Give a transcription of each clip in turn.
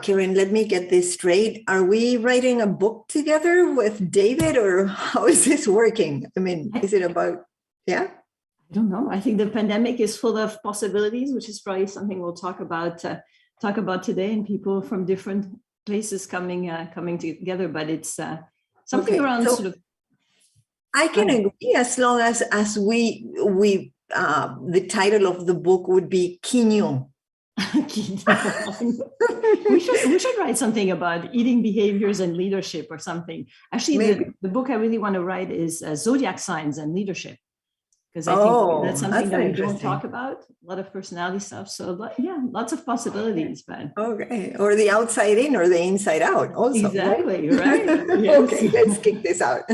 Carin, let me get this straight. Are we writing a book together with David, or how is this working? I mean, is it about, yeah? I don't know. I think the pandemic is full of possibilities, which is probably something we'll talk about today, and people from different places coming together. But it's something around sort of. I can agree as long as we the title of the book would be Quignon. we should write something about eating behaviors and leadership or something. Actually, the book I really want to write is zodiac signs and leadership, because I think that's something that we don't talk about, a lot of personality stuff. So yeah, lots of possibilities. But okay, or the outside in or the inside out also. Exactly, right? Yes. Okay, let's kick this out.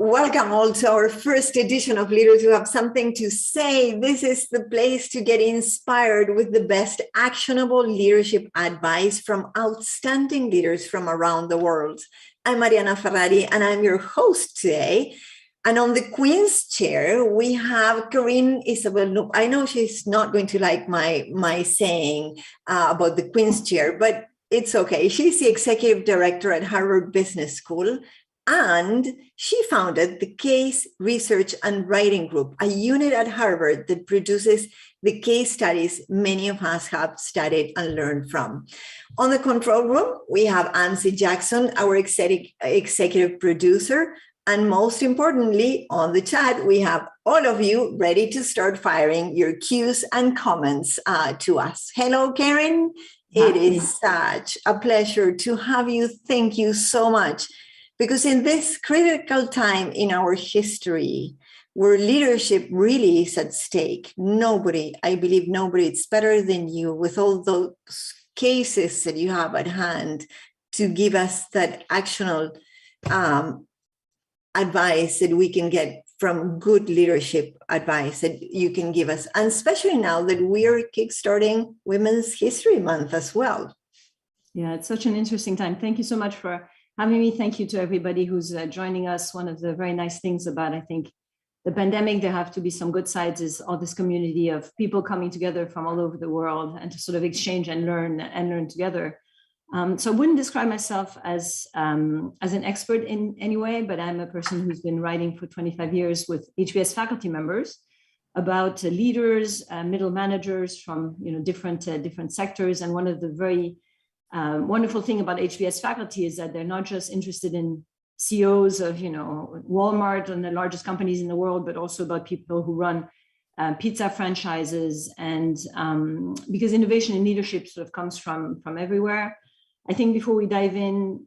Welcome all to our first edition of Leaders Who Have Something to Say. This is the place to get inspired with the best actionable leadership advice from outstanding leaders from around the world. I'm Mariana Ferrari, and I'm your host today. And on the Queen's chair, we have Carin-Isabel Knoop. I know she's not going to like my saying about the Queen's chair, but it's okay. She's the executive director at Harvard Business School. And she founded the Case Research and Writing Group, a unit at Harvard that produces the case studies many of us have studied and learned from. On the control room, we have Ansi Jackson, our executive producer. And most importantly, on the chat, we have all of you ready to start firing your cues and comments to us. Hello, Carin. It is such a pleasure to have you. Thank you so much. Because in this critical time in our history, where leadership really is at stake, I believe nobody is better than you with all those cases that you have at hand to give us that actionable advice that we can get from good leadership advice that you can give us. And especially now that we are kickstarting Women's History Month as well. Yeah, it's such an interesting time. Thank you so much for having me. Thank you to everybody who's joining us. One of the very nice things about, I think, the pandemic, there have to be some good sides, is all this community of people coming together from all over the world and to sort of exchange and learn together. So I wouldn't describe myself as an expert in any way, but I'm a person who's been writing for 25 years with HBS faculty members about leaders, middle managers from different sectors. And one of the very wonderful thing about HBS faculty is that they're not just interested in CEOs of, Walmart and the largest companies in the world, but also about people who run pizza franchises. And because innovation and leadership sort of comes from everywhere. I think before we dive in,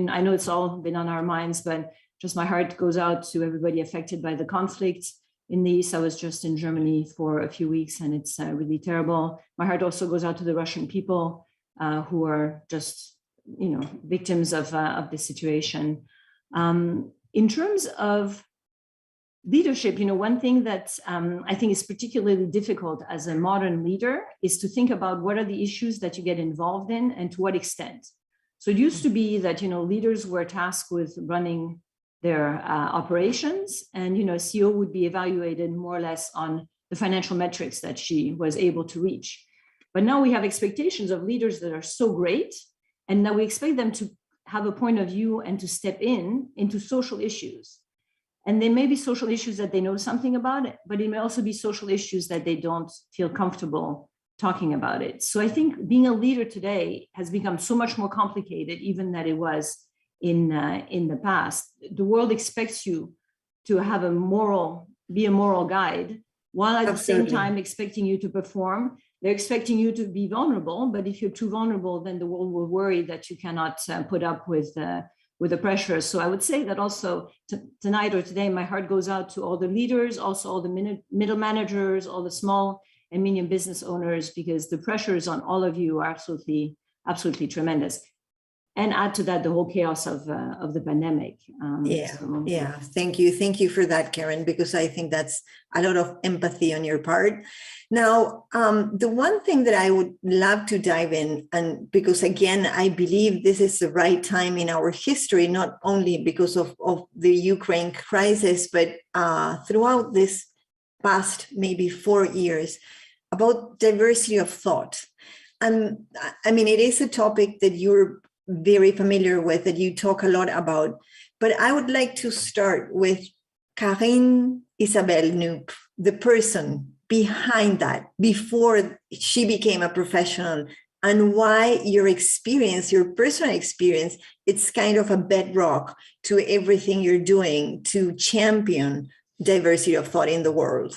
I know it's all been on our minds, but just my heart goes out to everybody affected by the conflict in the East. I was just in Germany for a few weeks, and it's really terrible. My heart also goes out to the Russian people who are just, victims of this situation. In terms of leadership, one thing that I think is particularly difficult as a modern leader is to think about what are the issues that you get involved in and to what extent. So it used to be that, leaders were tasked with running their operations, and, a CEO would be evaluated more or less on the financial metrics that she was able to reach. But now we have expectations of leaders that are so great, and now we expect them to have a point of view and to step into social issues. And there may be social issues that they know something about it, but it may also be social issues that they don't feel comfortable talking about it. So I think being a leader today has become so much more complicated even than it was in the past. The world expects you to have be a moral guide, while at the same time expecting you to perform. They're expecting you to be vulnerable, but if you're too vulnerable, then the world will worry that you cannot put up with with the pressure. So I would say that also tonight or today, my heart goes out to all the leaders, also all the middle managers, all the small and medium business owners, because the pressures on all of you are absolutely, absolutely tremendous. And add to that the whole chaos of the pandemic. Yeah. Thank you for that, Carin, because I think that's a lot of empathy on your part. Now, the one thing that I would love to dive in, and because again, I believe this is the right time in our history, not only because of the Ukraine crisis, but throughout this past maybe 4 years, about diversity of thought. And I mean, it is a topic that you're very familiar with, that you talk a lot about, but I would like to start with Carin-Isabel Knoop, the person behind that, before she became a professional, and why your experience, your personal experience, it's kind of a bedrock to everything you're doing to champion diversity of thought in the world.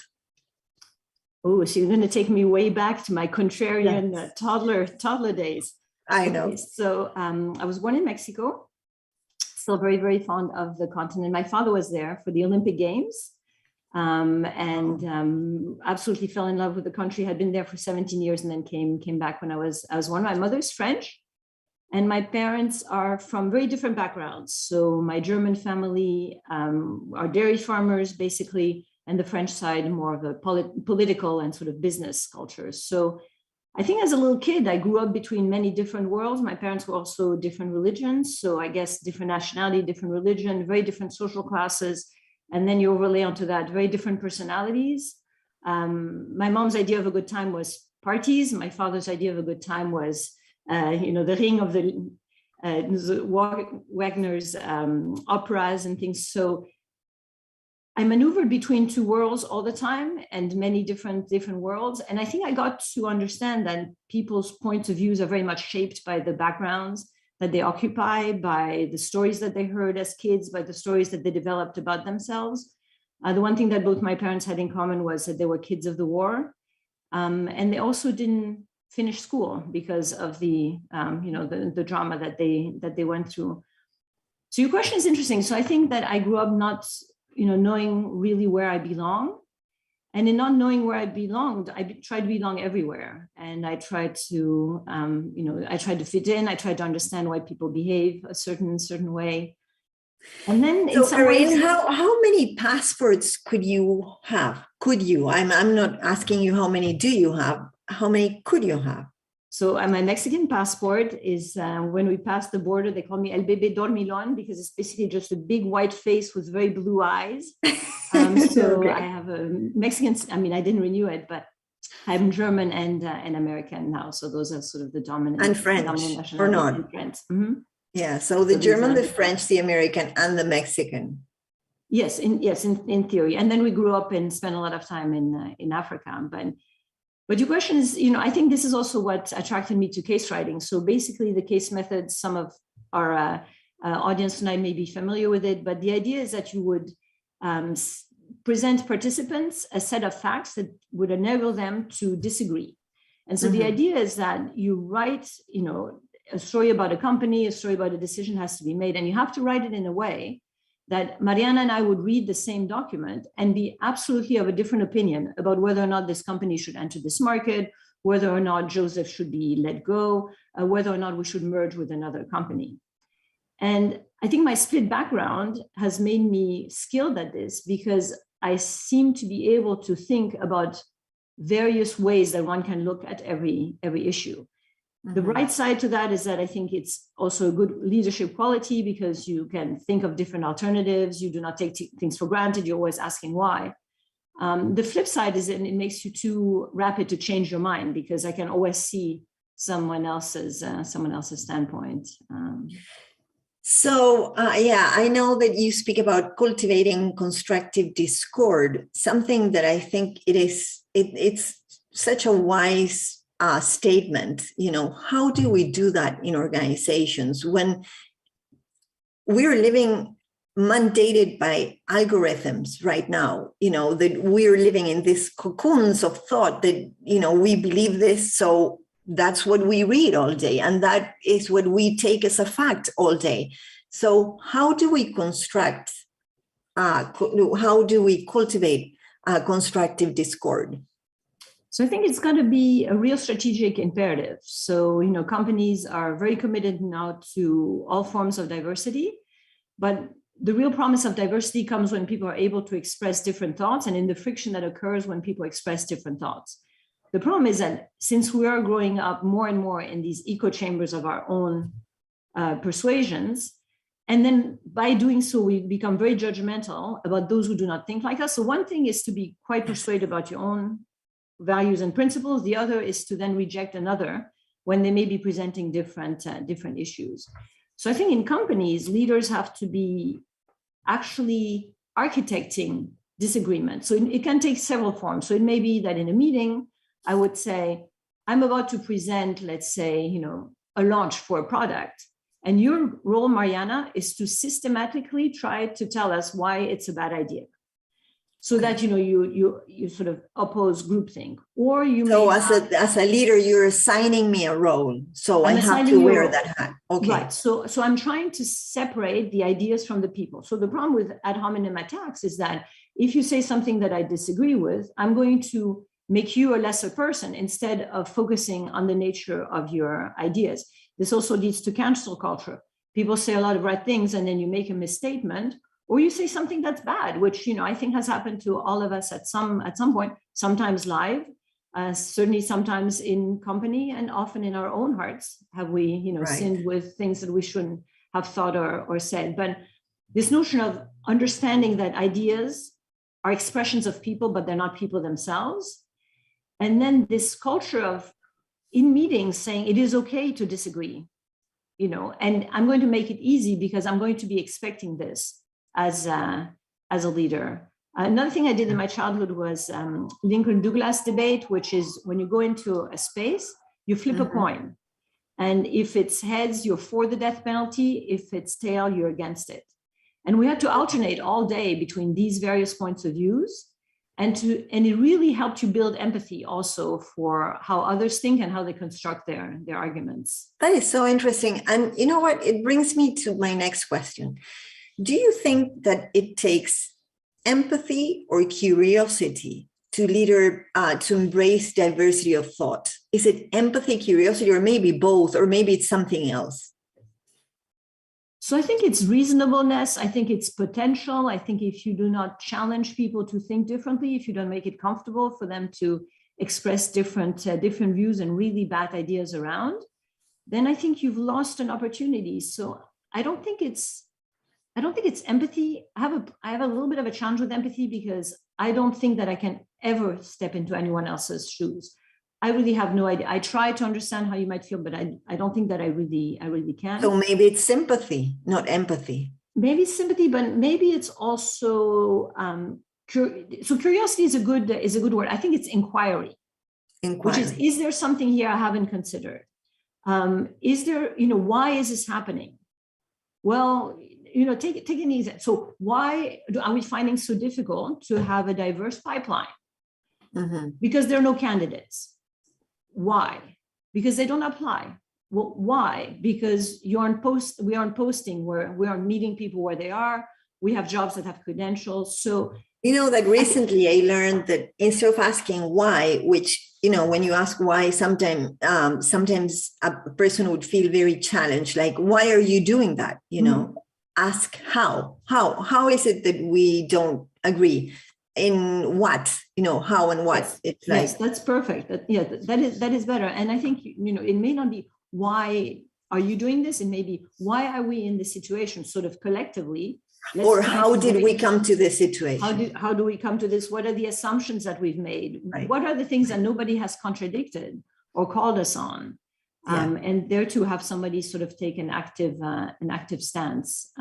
Oh, so you're going to take me way back to my contrarian toddler days. I know. Okay, so I was born in Mexico, still very, very fond of the continent. My father was there for the Olympic Games and absolutely fell in love with the country, had been there for 17 years and then came back when I was one. My mother's French and my parents are from very different backgrounds. So my German family are dairy farmers, basically, and the French side more of a political and sort of business culture. So I think as a little kid, I grew up between many different worlds. My parents were also different religions. So I guess different nationality, different religion, very different social classes. And then you overlay onto that very different personalities. My mom's idea of a good time was parties. My father's idea of a good time was, the ring of the Wagner's operas and things. So I maneuvered between two worlds all the time and many different worlds. And I think I got to understand that people's points of views are very much shaped by the backgrounds that they occupy, by the stories that they heard as kids, by the stories that they developed about themselves. The one thing that both my parents had in common was that they were kids of the war. And they also didn't finish school because of the drama that they went through. So your question is interesting. So I think that I grew up not knowing really where I belong. And in not knowing where I belonged, I tried to belong everywhere. And I tried to, fit in. I tried to understand why people behave a certain way. And then in some ways, how many passports could you have? I'm not asking you how many do you have. How many could you have? So my Mexican passport is, when we pass the border, they call me El Bebé Dormilon because it's basically just a big white face with very blue eyes. Okay. I have a Mexican, I didn't renew it, but I'm German and American now. So those are sort of the dominant. And French, or not? Mm-hmm. Yeah, so the German, the French, the American, and the Mexican. Yes, in theory. And then we grew up and spent a lot of time in Africa. But your question is, I think this is also what attracted me to case writing. So basically the case method, some of our audience tonight may be familiar with it, but the idea is that you would present participants a set of facts that would enable them to disagree. And so the idea is that you write, a story about a company, a story about a decision has to be made, and you have to write it in a way that Mariana and I would read the same document and be absolutely of a different opinion about whether or not this company should enter this market, whether or not Joseph should be let go, whether or not we should merge with another company. And I think my split background has made me skilled at this because I seem to be able to think about various ways that one can look at every issue. The right side to that is that I think it's also a good leadership quality because you can think of different alternatives. You do not take things for granted. You're always asking why. The flip side is that it makes you too rapid to change your mind because I can always see someone else's standpoint. I know that you speak about cultivating constructive discord, something that I think it's such a wise statement. How do we do that in organizations when we're living mandated by algorithms right now, that we're living in these cocoons of thought that, we believe this, so that's what we read all day. And that is what we take as a fact all day. So how do we how do we cultivate constructive discord? So I think it's going to be a real strategic imperative. So, companies are very committed now to all forms of diversity, but the real promise of diversity comes when people are able to express different thoughts and in the friction that occurs when people express different thoughts. The problem is that since we are growing up more and more in these echo chambers of our own persuasions, and then by doing so, we become very judgmental about those who do not think like us. So one thing is to be quite persuaded about your own values and principles. The other is to then reject another when they may be presenting different issues. So I think in companies, leaders have to be actually architecting disagreement. So it can take several forms. So it may be that in a meeting, I would say, I'm about to present, let's say, a launch for a product. And your role, Mariana, is to systematically try to tell us why it's a bad idea. So that you sort of oppose groupthink, or you. So as a leader, you're assigning me a role, so I have to wear that hat. Okay. Right. So I'm trying to separate the ideas from the people. So the problem with ad hominem attacks is that if you say something that I disagree with, I'm going to make you a lesser person instead of focusing on the nature of your ideas. This also leads to cancel culture. People say a lot of right things, and then you make a misstatement, or you say something that's bad, which I think has happened to all of us at some point, sometimes live, certainly sometimes in company, and often in our own hearts have we right. sinned with things that we shouldn't have thought or said. But this notion of understanding that ideas are expressions of people, but they're not people themselves. And then this culture of in meetings saying it is okay to disagree, and I'm going to make it easy because I'm going to be expecting this as a leader. Another thing I did in my childhood was Lincoln-Douglas debate, which is when you go into a space, you flip a coin. And if it's heads, you're for the death penalty. If it's tail, you're against it. And we had to alternate all day between these various points of views. And it really helped you build empathy also for how others think and how they construct their arguments. That is so interesting. And you know what? It brings me to my next question. Do you think that it takes empathy or curiosity to embrace diversity of thought? Is it empathy, curiosity, or maybe both, or maybe it's something else? So I think it's reasonableness. I think it's potential. I think if you do not challenge people to think differently, if you don't make it comfortable for them to express different views and really bat ideas around, then I think you've lost an opportunity. So I don't think it's empathy. I have a little bit of a challenge with empathy because I don't think that I can ever step into anyone else's shoes. I really have no idea. I try to understand how you might feel, but I don't think that I really can. So maybe it's sympathy, not empathy. Maybe it's sympathy, but maybe it's also so curiosity is a good word. I think it's inquiry. Which is there something here I haven't considered? Is there, why is this happening? Well, take an example. So why are we finding so difficult to have a diverse pipeline? Because there are no candidates. Why? Because they don't apply. Well, why? Because we aren't posting where we aren't meeting people where they are. We have jobs that have credentials. So that recently I learned that instead of asking why, which when you ask why, sometimes a person would feel very challenged, like, why are you doing that? Ask how. How is it that we don't agree? In what, how and what? Yes. It's like, yes, that's perfect. That is better. And I think, it may not be why are you doing this? It may be why are we in this situation sort of collectively? Or how did we come to this situation? How do we come to this? What are the assumptions that we've made? Right. What are the things that nobody has contradicted or called us on? And there to have somebody sort of take an active stance.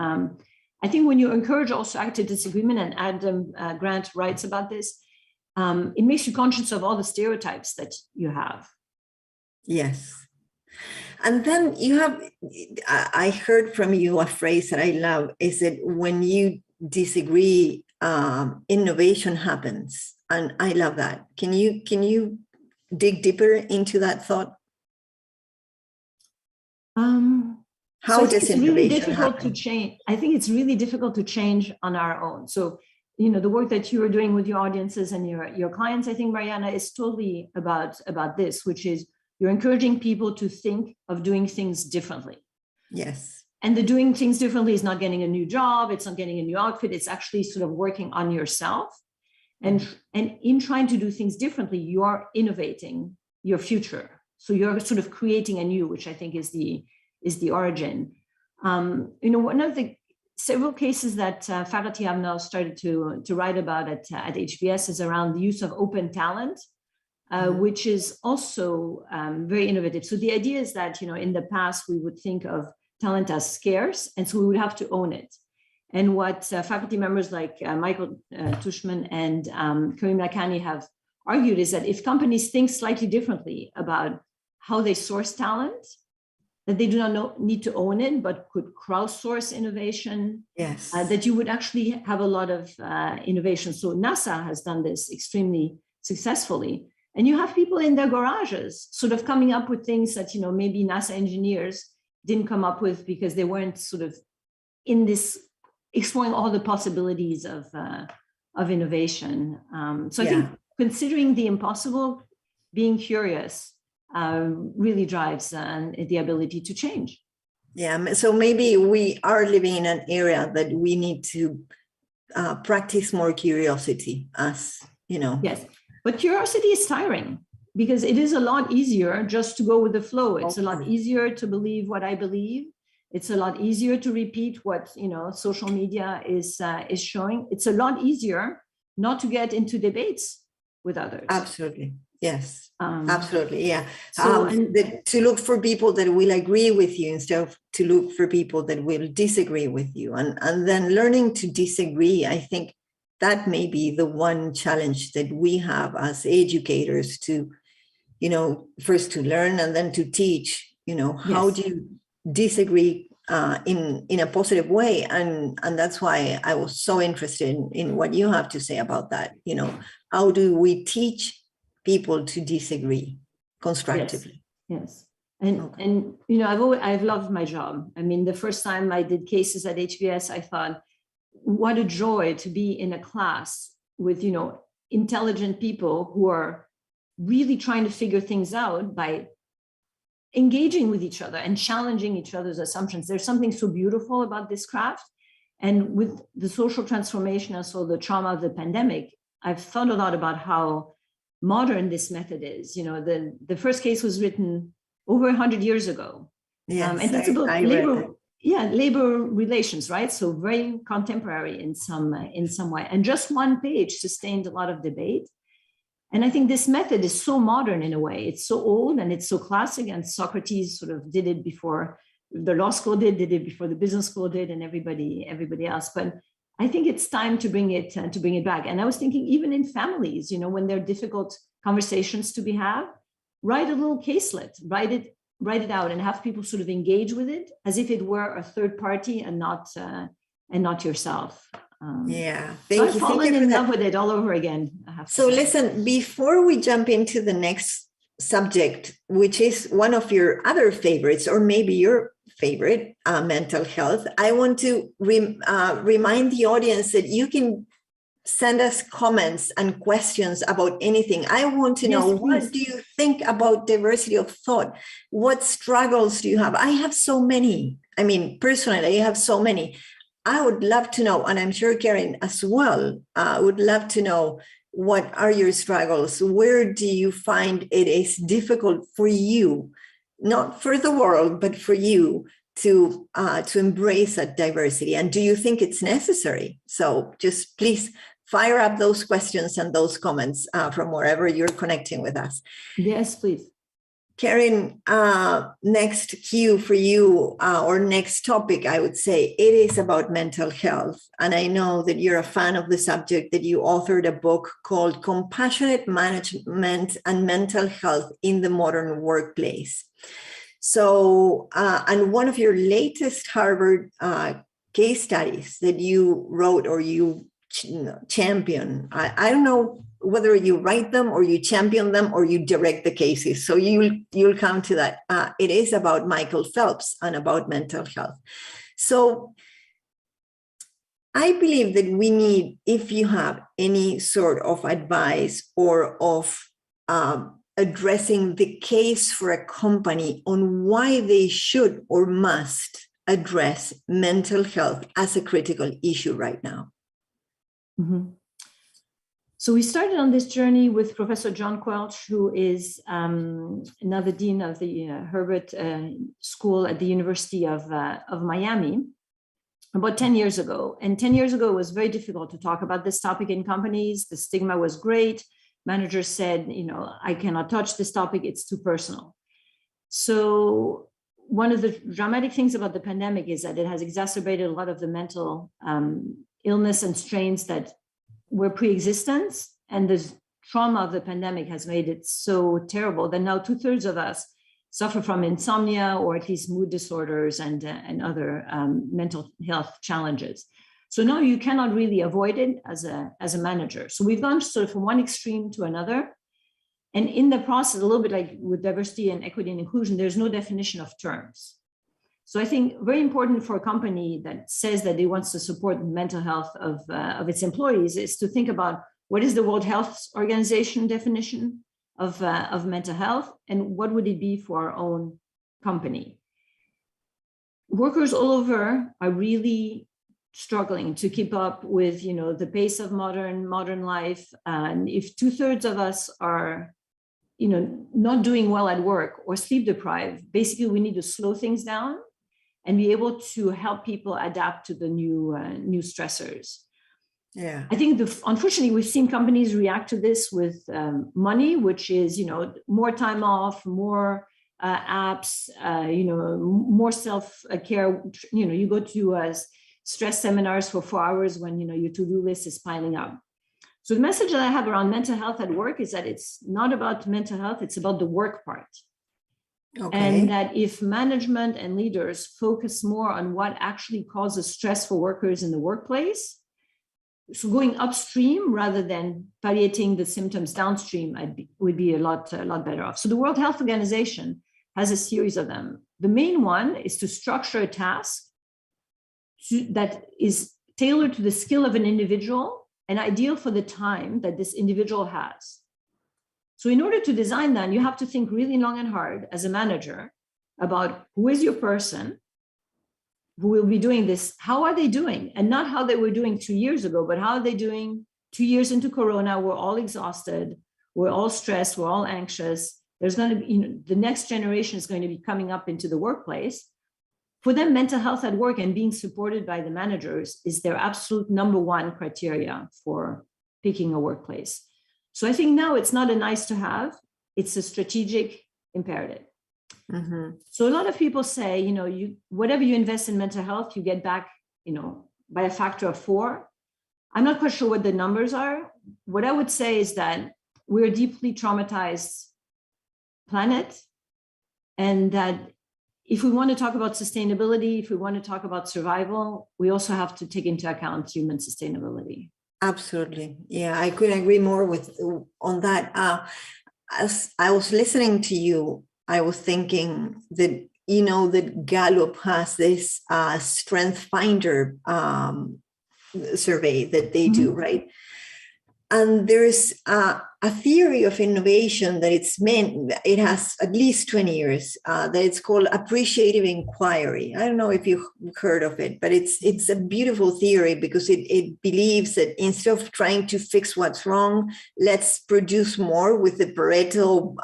I think when you encourage also active disagreement, and Adam Grant writes about this, it makes you conscious of all the stereotypes that you have. Yes. And then I heard from you a phrase that I love, is that when you disagree, innovation happens. And I love that. Can you dig deeper into that thought? So How I think does it's really innovation difficult to happen? change. I think it's really difficult to change on our own. So, the work that you are doing with your audiences and your clients, I think, Mariana, is totally about this, which is you're encouraging people to think of doing things differently. Yes. And the doing things differently is not getting a new job. It's not getting a new outfit. It's actually sort of working on yourself. And in trying to do things differently, you are innovating your future. So you're sort of creating a new, which I think is the origin. One of the several cases that faculty have now started to write about at HBS is around the use of open talent, which is also very innovative. So the idea is that, in the past, we would think of talent as scarce, and so we would have to own it. And what faculty members like Michael Tushman and Karim Lakhani have argued is that if companies think slightly differently about how they source talent, that they do not need to own it, but could crowdsource innovation. Yes. That you would actually have a lot of innovation. So NASA has done this extremely successfully. And you have people in their garages sort of coming up with things that, maybe NASA engineers didn't come up with because they weren't sort of in this exploring all the possibilities of innovation. So I think considering the impossible, being curious, really drives the ability to change. Yeah, so maybe we are living in an area that we need to practice more curiosity, as Yes, but curiosity is tiring because it is a lot easier just to go with the flow. It's a lot easier to believe what I believe. It's a lot easier to repeat what social media is showing. It's a lot easier not to get into debates with others. Absolutely. Yes, absolutely. Yeah. So, to look for people that will agree with you instead of to look for people that will disagree with you. And then learning to disagree, I think that may be the one challenge that we have as educators to, first to learn and then to teach, how do you disagree in a positive way. And that's why I was so interested in what you have to say about that. How do we teach people to disagree constructively? Yes. And I've loved my job. I mean, the first time I did cases at HBS, I thought, what a joy to be in a class with intelligent people who are really trying to figure things out by engaging with each other and challenging each other's assumptions. There's something so beautiful about this craft. And with the social transformation and so the trauma of the pandemic, I've thought a lot about how modern this method is. The first case was written over 100 years ago. Yes, and it's about labor relations, right? So very contemporary in some way. And just one page sustained a lot of debate. And I think this method is so modern in a way. It's so old and it's so classic. And Socrates sort of did it before the law school did it before the business school did, and everybody else. But I think it's time to bring it back. And I was thinking, even in families, when there are difficult conversations to be had, write a little caselet, write it out, and have people sort of engage with it as if it were a third party and not yourself. Thank you. I've fallen in love with it all over again. So listen, before we jump into the next subject, which is one of your other favorites, or maybe your favorite, mental health, I want to remind the audience that you can send us comments and questions about anything. I want to know, what do you think about diversity of thought? What struggles do you have? I have so many. I mean, personally, I have so many. I would love to know, and I'm sure Carin as well, would love to know, what are your struggles? Where do you find it is difficult for you, not for the world, but for you to embrace that diversity? And do you think it's necessary? So just please fire up those questions and those comments from wherever you're connecting with us. Yes, please. Carin, next cue for you, or next topic, I would say, it is about mental health. And I know that you're a fan of the subject, that you authored a book called Compassionate Management and Mental Health in the Modern Workplace. So, and one of your latest Harvard case studies that you wrote or you champion, I don't know whether you write them or you champion them or you direct the cases. So you'll come to that. It is about Michael Phelps and about mental health. So I believe that we need, if you have any sort of advice or of addressing the case for a company on why they should or must address mental health as a critical issue right now. Mm-hmm. So we started on this journey with Professor John Quelch, who is now the dean of the Herbert School at the University of Miami, about 10 years ago. And 10 years ago, it was very difficult to talk about this topic in companies. The stigma was great. Managers said, I cannot touch this topic. It's too personal. So one of the dramatic things about the pandemic is that it has exacerbated a lot of the mental illness and strains that were pre-existent. And the trauma of the pandemic has made it so terrible that now 2/3 of us suffer from insomnia or at least mood disorders and other mental health challenges. So now you cannot really avoid it as a manager. So we've gone sort of from one extreme to another. And in the process, a little bit like with diversity and equity and inclusion, there's no definition of terms. So I think very important for a company that says that it wants to support the mental health of its employees is to think about what is the World Health Organization definition of mental health, and what would it be for our own company. Workers all over are really struggling to keep up with the pace of modern life. And if 2/3 of us are not doing well at work or sleep deprived, basically we need to slow things down and be able to help people adapt to the new stressors. Yeah, I think unfortunately we've seen companies react to this with money, which is more time off, more apps, more self-care. You go to stress seminars for 4 hours when your to-do list is piling up. So the message that I have around mental health at work is that it's not about mental health, it's about the work part. Okay. And that if management and leaders focus more on what actually causes stress for workers in the workplace, so going upstream rather than palliating the symptoms downstream would be a lot better off. So the World Health Organization has a series of them. The main one is to structure a task that is tailored to the skill of an individual and ideal for the time that this individual has. So in order to design that, you have to think really long and hard as a manager about who is your person who will be doing this, how are they doing? And not how they were doing 2 years ago, but how are they doing 2 years into Corona? We're all exhausted, we're all stressed, we're all anxious. There's going to be, the next generation is going to be coming up into the workplace. For them, mental health at work and being supported by the managers is their absolute number one criteria for picking a workplace. So I think now it's not a nice to have, it's a strategic imperative. Mm-hmm. So a lot of people say, whatever you invest in mental health, you get back, by a factor of 4. I'm not quite sure what the numbers are. What I would say is that we're a deeply traumatized planet, and that if we want to talk about sustainability, if we want to talk about survival, we also have to take into account human sustainability. Absolutely. Yeah, I couldn't agree more on that. As I was listening to you, I was thinking that, that Gallup has this strength finder survey that they do, right? And there's a theory of innovation that it has at least 20 years, that it's called appreciative inquiry. I don't know if you've heard of it, but it's a beautiful theory because it believes that instead of trying to fix what's wrong, let's produce more with the Pareto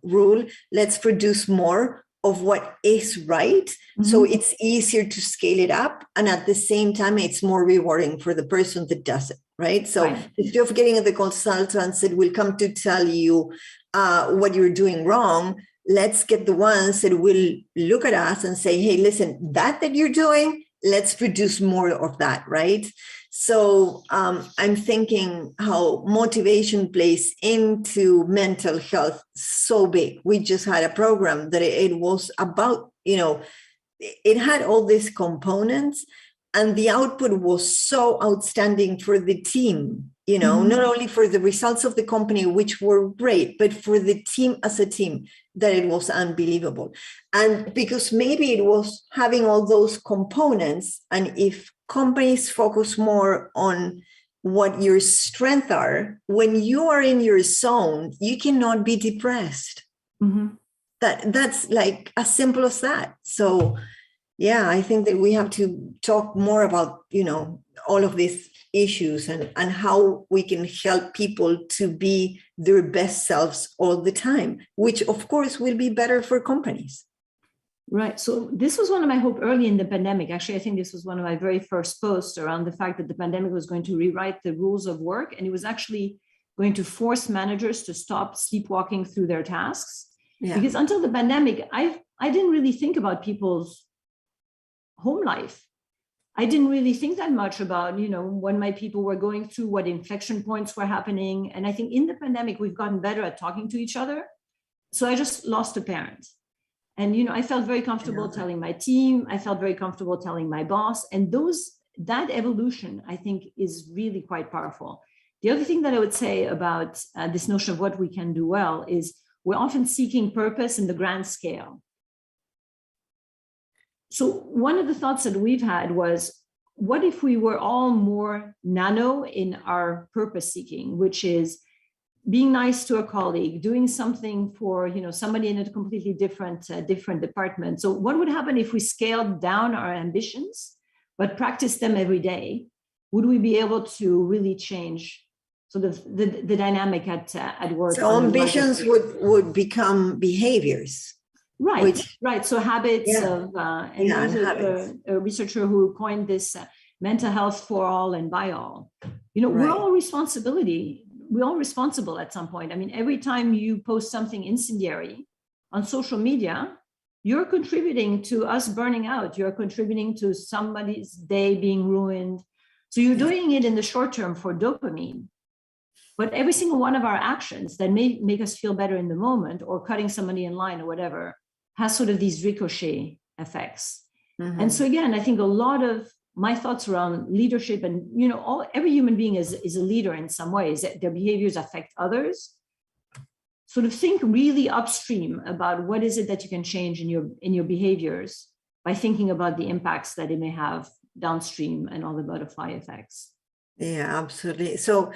rule. Let's produce more of what is right. Mm-hmm. So it's easier to scale it up. And at the same time, it's more rewarding for the person that does it. Right. So instead of getting the consultants that will come to tell you what you're doing wrong, let's get the ones that will look at us and say, hey, listen, that you're doing, let's produce more of that. Right. So I'm thinking how motivation plays into mental health so big. We just had a program that it was about, it had all these components. And the output was so outstanding for the team not only for the results of the company, which were great, but for the team as a team, that it was unbelievable. And because maybe it was having all those components, and if companies focus more on what your strengths are, when you are in your zone, you cannot be depressed. That's like as simple as that. So yeah, I think that we have to talk more about, all of these issues and how we can help people to be their best selves all the time, which of course will be better for companies. Right. So this was one of my hope early in the pandemic. Actually, I think this was one of my very first posts around the fact that the pandemic was going to rewrite the rules of work. And it was actually going to force managers to stop sleepwalking through their tasks. Yeah. Because until the pandemic, I didn't really think about people's home life. I didn't really think that much about, when my people were going through, what inflection points were happening. And I think in the pandemic, we've gotten better at talking to each other. So I just lost a parent. And, I felt very comfortable telling my team. I felt very comfortable telling my boss. And that evolution, I think, is really quite powerful. The other thing that I would say about this notion of what we can do well is we're often seeking purpose in the grand scale. So one of the thoughts that we've had was, what if we were all more nano in our purpose seeking, which is being nice to a colleague, doing something for somebody in a completely different department. So what would happen if we scaled down our ambitions, but practice them every day? Would we be able to really change sort of the dynamic at work? So ambitions would become behaviors. Right. So habits of, and there's a researcher who coined this mental health for all and by all. We're all responsible at some point. I mean, every time you post something incendiary on social media, you're contributing to us burning out. You're contributing to somebody's day being ruined. So you're doing it in the short term for dopamine. But every single one of our actions that may make us feel better in the moment, or cutting somebody in line or whatever, has sort of these ricochet effects. And so again, I think a lot of my thoughts around leadership and, every human being is a leader in some ways, that their behaviors affect others. Sort of think really upstream about what is it that you can change in your behaviors by thinking about the impacts that it may have downstream and all the butterfly effects. Yeah, absolutely. So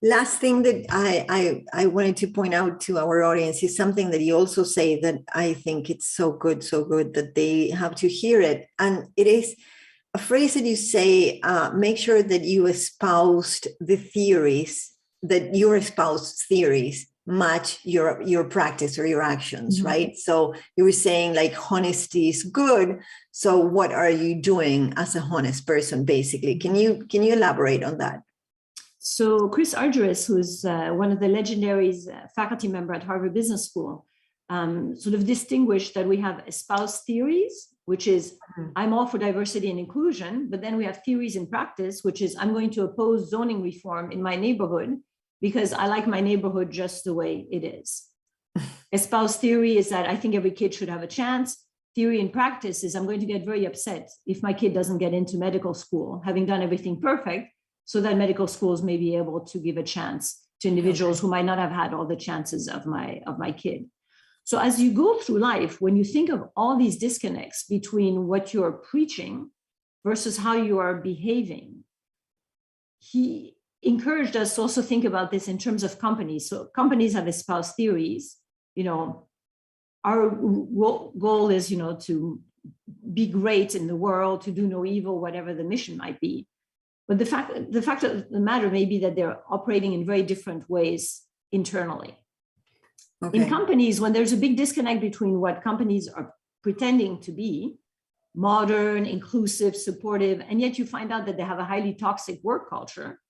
last thing that I wanted to point out to our audience is something that you also say that I think it's so good that they have to hear it. And it is a phrase that you say, make sure that you espoused the theories, that your espoused theories match your practice or your actions, right? So you were saying like honesty is good. So what are you doing as a honest person, basically? Can you elaborate on that? So Chris Argyris, who's one of the legendary faculty member at Harvard Business School, sort of distinguished that we have espoused theories, which is I'm all for diversity and inclusion, but then we have theories in practice, which is I'm going to oppose zoning reform in my neighborhood because I like my neighborhood just the way it is. Espoused theory is that I think every kid should have a chance. Theory in practice is I'm going to get very upset if my kid doesn't get into medical school, having done everything perfect, so that medical schools may be able to give a chance to individuals who might not have had all the chances of my kid. So as you go through life, when you think of all these disconnects between what you're preaching versus how you are behaving, he encouraged us to also think about this in terms of companies. So companies have espoused theories. Our goal is, to be great in the world, to do no evil, whatever the mission might be. But the fact of the matter may be that they're operating in very different ways internally. In companies, when there's a big disconnect between what companies are pretending to be, modern, inclusive, supportive, and yet you find out that they have a highly toxic work culture,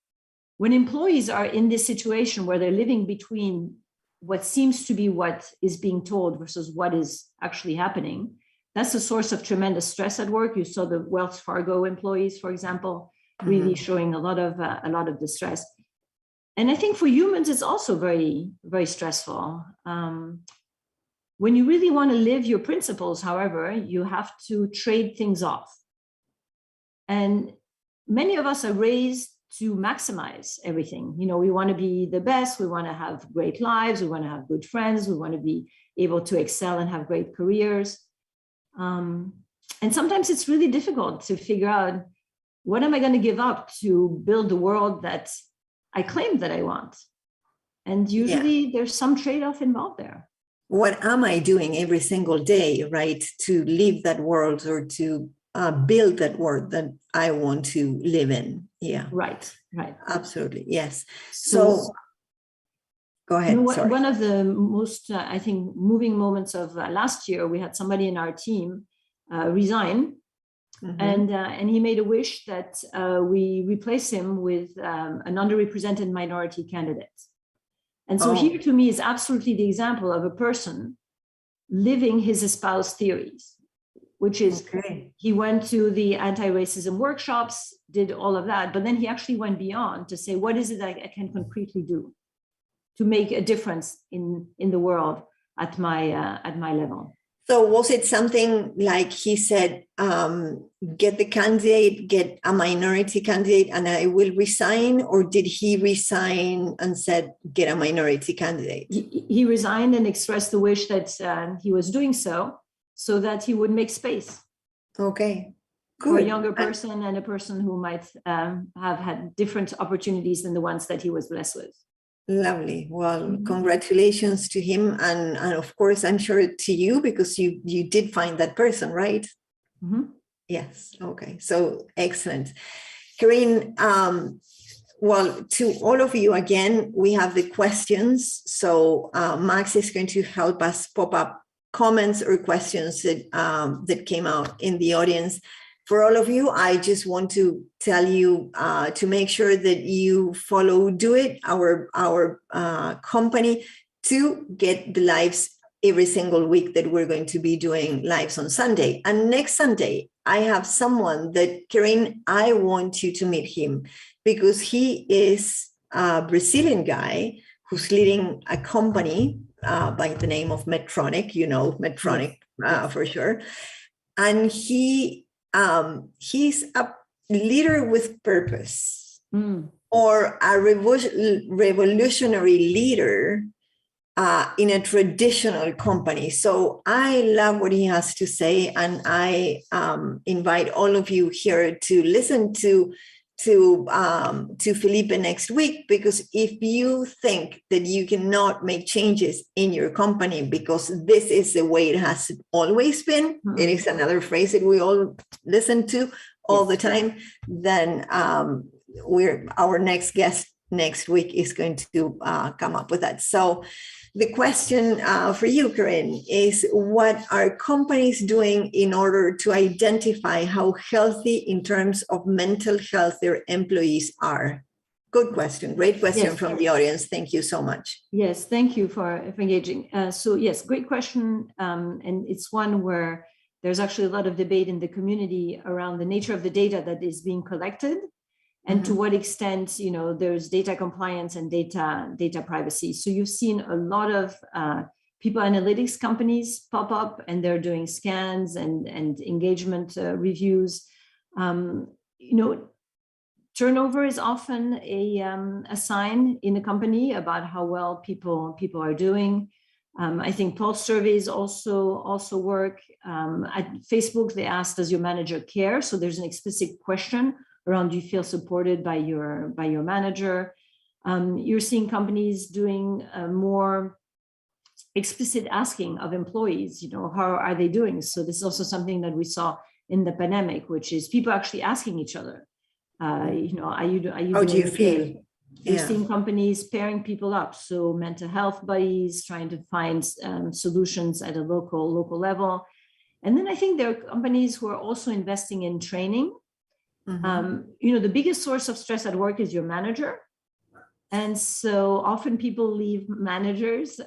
when employees are in this situation where they're living between what seems to be what is being told versus what is actually happening, that's a source of tremendous stress at work. You saw the Wells Fargo employees, for example, really showing a lot of distress. And I think for humans, it's also very, very stressful. When you really want to live your principles, however, you have to trade things off. And many of us are raised to maximize everything. We want to be the best. We want to have great lives. We want to have good friends. We want to be able to excel and have great careers. And sometimes it's really difficult to figure out, what am I going to give up to build the world that I claim that I want? And usually there's some trade-off involved there. What am I doing every single day, right, to live that world or to build that world that I want to live in? Yeah. Right. Absolutely. Yes. So go ahead. One of the most, I think, moving moments of last year, we had somebody in our team resign. Mm-hmm. And he made a wish that we replace him with an underrepresented minority candidate. And so here, to me, is absolutely the example of a person living his espoused theories, which is he went to the anti-racism workshops, did all of that, but then he actually went beyond to say, what is it I can concretely do to make a difference in the world at my level? So was it something like he said, get the candidate, get a minority candidate, and I will resign? Or did he resign and said, get a minority candidate? He resigned and expressed the wish that he was doing so that he would make space. Okay, good. For a younger person and a person who might have had different opportunities than the ones that he was blessed with. Lovely. Well, congratulations to him. And of course, I'm sure to you, because you did find that person, right? Mm-hmm. Yes. Okay. So excellent. Carin, well, to all of you, again, we have the questions. So Max is going to help us pop up comments or questions that came out in the audience. For all of you, I just want to tell you to make sure that you follow Do It, our company, to get the lives every single week that we're going to be doing lives on Sunday. And next Sunday, I have someone that, Carin, I want you to meet him, because he is a Brazilian guy who's leading a company by the name of Medtronic, Medtronic for sure. And he's a leader with purpose, or a revolutionary leader in a traditional company. So I love what he has to say, and I invite all of you here to listen to Felipe next week, because if you think that you cannot make changes in your company because this is the way it has always been, it is another phrase that we all listen to all the time, then our next guest next week is going to come up with that. So the question for you, Carin, is what are companies doing in order to identify how healthy in terms of mental health their employees are? Good question. Great question from the audience. Thank you so much. Yes, thank you for engaging. So yes, great question. And it's one where there's actually a lot of debate in the community around the nature of the data that is being collected, and to what extent, there's data compliance and data privacy. So you've seen a lot of people analytics companies pop up, and they're doing scans and engagement reviews. Turnover is often a sign in a company about how well people are doing. I think pulse surveys also work. At Facebook, they ask, does your manager care? So there's an explicit question around, do you feel supported by your manager? You're seeing companies doing more explicit asking of employees, how are they doing? So this is also something that we saw in the pandemic, which is people actually asking each other, are you how do you feel? You're seeing companies pairing people up. So mental health buddies, trying to find solutions at a local level. And then I think there are companies who are also investing in training. The biggest source of stress at work is your manager. And so often people leave managers,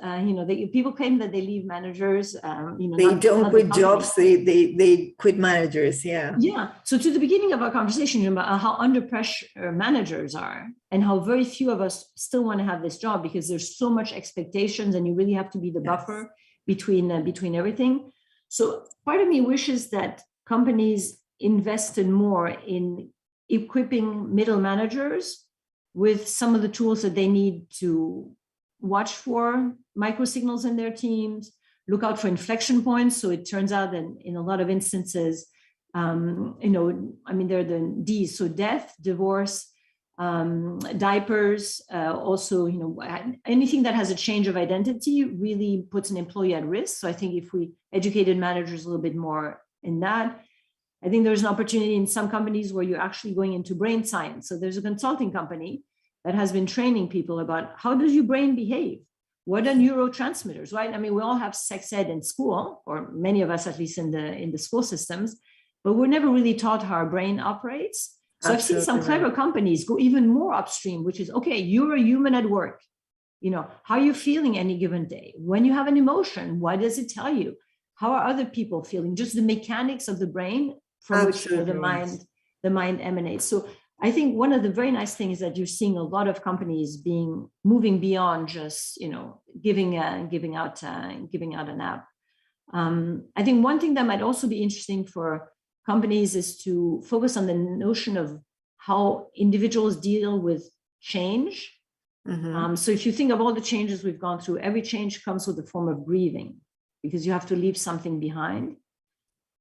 people claim that they leave managers. They don't quit jobs, they quit managers, yeah. Yeah, so to the beginning of our conversation about how under pressure managers are, and how very few of us still want to have this job because there's so much expectations, and you really have to be the buffer between everything. So part of me wishes that companies invested more in equipping middle managers with some of the tools that they need to watch for micro signals in their teams, look out for inflection points. So it turns out that in a lot of instances, they're the D's, so death, divorce, diapers, also, anything that has a change of identity really puts an employee at risk. So I think if we educated managers a little bit more in that, I think there's an opportunity in some companies where you're actually going into brain science. So there's a consulting company that has been training people about how does your brain behave? What are neurotransmitters, right? I mean, we all have sex ed in school, or many of us, at least in the school systems, but we're never really taught how our brain operates. So Absolutely. I've seen some clever companies go even more upstream, which is, okay, you're a human at work. How are you feeling any given day? When you have an emotion, what does it tell you? How are other people feeling? Just the mechanics of the brain from Absolutely. Which the mind emanates. So I think one of the very nice things is that you're seeing a lot of companies moving beyond just, giving out an app. I think one thing that might also be interesting for companies is to focus on the notion of how individuals deal with change. Mm-hmm. So if you think of all the changes we've gone through, every change comes with a form of grieving because you have to leave something behind.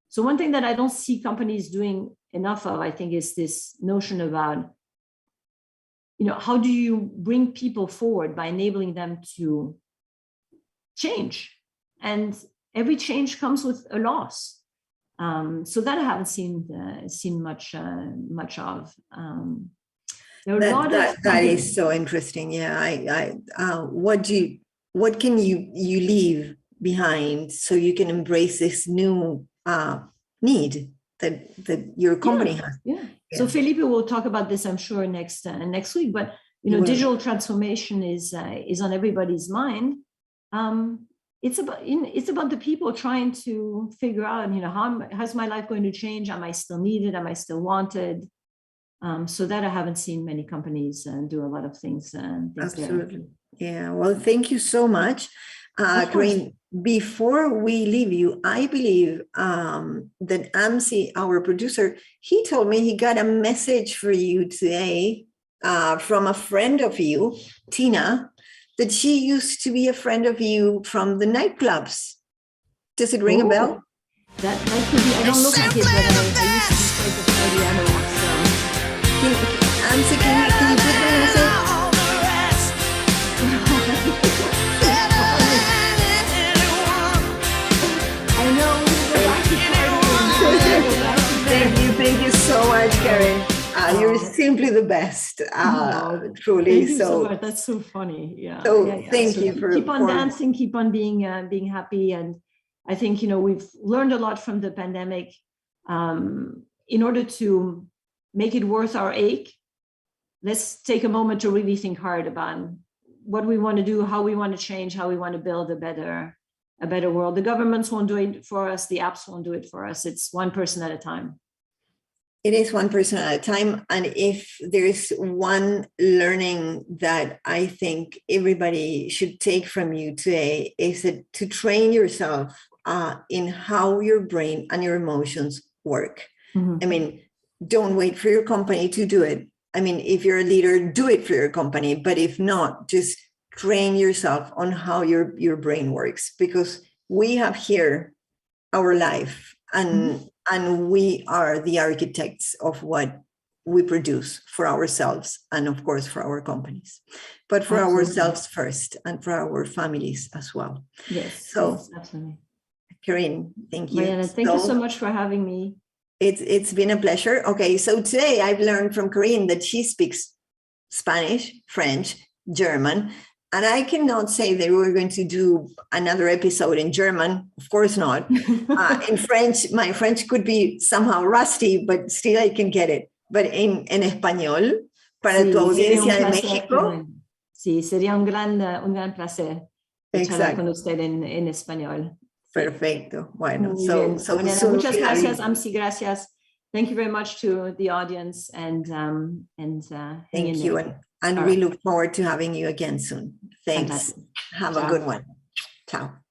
So one thing that I don't see companies doing enough of, I think, is this notion about, how do you bring people forward by enabling them to change? And every change comes with a loss. So that I haven't seen much of. That is so interesting. Yeah, what can you leave behind so you can embrace this new need that your company has? Yeah. So Felipe will talk about this, I'm sure, next week. But digital transformation is on everybody's mind. It's about the people trying to figure out, how's my life going to change? Am I still needed? Am I still wanted? So that I haven't seen many companies do a lot of things. Absolutely. There. Yeah. Well, thank you so much. Carin, before we leave you, I believe that Amsi, our producer, he told me he got a message for you today from a friend of you, Tina, that she used to be a friend of you from the nightclubs. Does it ring a bell? That could be. I don't look like it, but I used to be quite the Mariana. Amsi, can you put the message? Thank you so much, Carin. You're simply the best, truly. Thank you so much. That's so funny. Yeah. So thank you for keep on dancing, keep on being happy, and I think we've learned a lot from the pandemic. In order to make it worth our ache, let's take a moment to really think hard about what we want to do, how we want to change, how we want to build a better world. The governments won't do it for us. The apps won't do it for us. It's one person at a time. It is one person at a time. And if there's one learning that I think everybody should take from you today, is that to train yourself in how your brain and your emotions work. Mm-hmm. I mean, don't wait for your company to do it. I mean, if you're a leader, do it for your company. But if not, just train yourself on how your brain works, because we have here our life, and we are the architects of what we produce for ourselves and, of course, for our companies, but for Absolutely. Ourselves first and for our families as well. Yes. So, yes, absolutely. Carin, thank you. Mariana, thank you so much for having me. It's been a pleasure. Okay, so today I've learned from Carin that she speaks Spanish, French, German, and I cannot say that we're going to do another episode in German. Of course not. In French, my French could be somehow rusty, but still I can get it. But en español, para tu audiencia de México. Sí, sería un gran placer charlar con usted en español. Perfecto. Bueno, so muchas gracias, Amsi. Gracias. Thank you very much to the audience, and thank you, and we look forward to having you again soon. Thanks. Fantastic. Have a good one. Ciao.